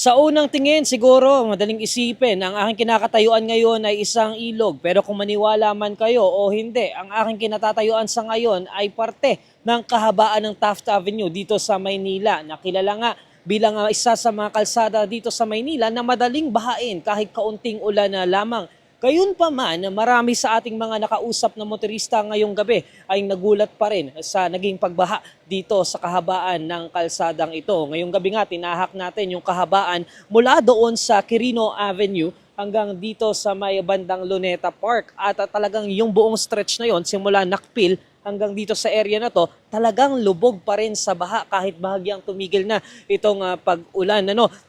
Sa unang tingin siguro madaling isipin ang aking kinakatayuan ngayon ay isang ilog, pero kung maniwala man kayo o hindi, ang aking kinatatayuan sa ngayon ay parte ng kahabaan ng Taft Avenue dito sa Maynila, na kilala nga bilang isa sa mga kalsada dito sa Maynila na madaling bahain kahit kaunting ulan na lamang. Gayunpaman, marami sa ating mga nakausap na motorista ngayong gabi ay nagulat pa rin sa naging pagbaha dito sa kahabaan ng kalsadang ito. Ngayong gabi nga, tinahak natin yung kahabaan mula doon sa Quirino Avenue hanggang dito sa may bandang Luneta Park. At talagang yung buong stretch na yon, simula Nakpil hanggang dito sa area na to, talagang lubog pa rin sa baha kahit bahagyang tumigil na itong pag-ulan.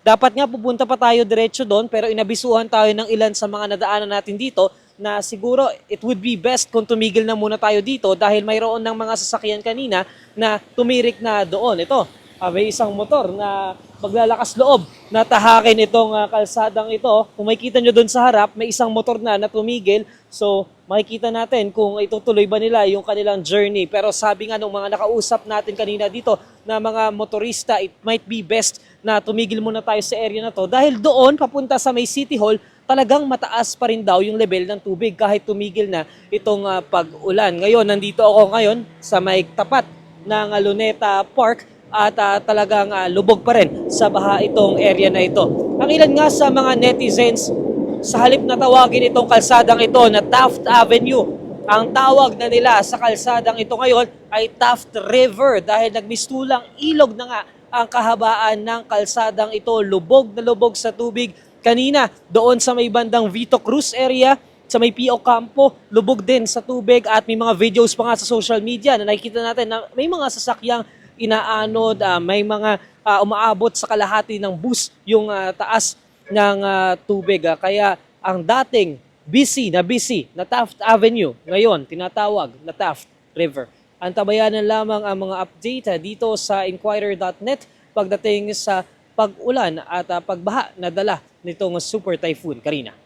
Dapat nga pupunta pa tayo diretso doon, pero inabisuhan tayo ng ilan sa mga nadaanan natin dito na siguro it would be best kung tumigil na muna tayo dito dahil mayroon ng mga sasakyan kanina na tumirik na doon. Ito, may isang motor na maglalakas loob na tahakin itong kalsadang ito. Kung makikita nyo doon sa harap, may isang motor na tumigil. So makikita natin kung itutuloy ba nila yung kanilang journey. Pero sabi nga ng mga nakausap natin kanina dito na mga motorista, it might be best na tumigil muna tayo sa area na to dahil doon papunta sa may City Hall, talagang mataas pa rin daw yung level ng tubig kahit tumigil na itong pag-ulan. Ngayon, nandito ako ngayon sa may tapat ng Luneta Park at talagang lubog pa rin sa baha itong area na ito. Ang ilan nga sa mga netizens, sa halip na tawagin itong kalsadang ito na Taft Avenue, ang tawag na nila sa kalsadang ito ngayon ay Taft River dahil nagmistulang ilog na nga ang kahabaan ng kalsadang ito. Lubog na lubog sa tubig. Kanina, doon sa may bandang Vito Cruz area, sa may P.O. Campo, lubog din sa tubig at may mga videos pa nga sa social media na nakikita natin na may mga sasakyang inaanod, may mga umaabot sa kalahati ng bus yung taas ng tubig. Kaya ang dating busy na Taft Avenue, ngayon tinatawag na Taft River. Antabayanan lamang ang mga update dito sa Inquirer.net pagdating sa pag-ulan at pagbaha na dala nitong Super Typhoon. Karina.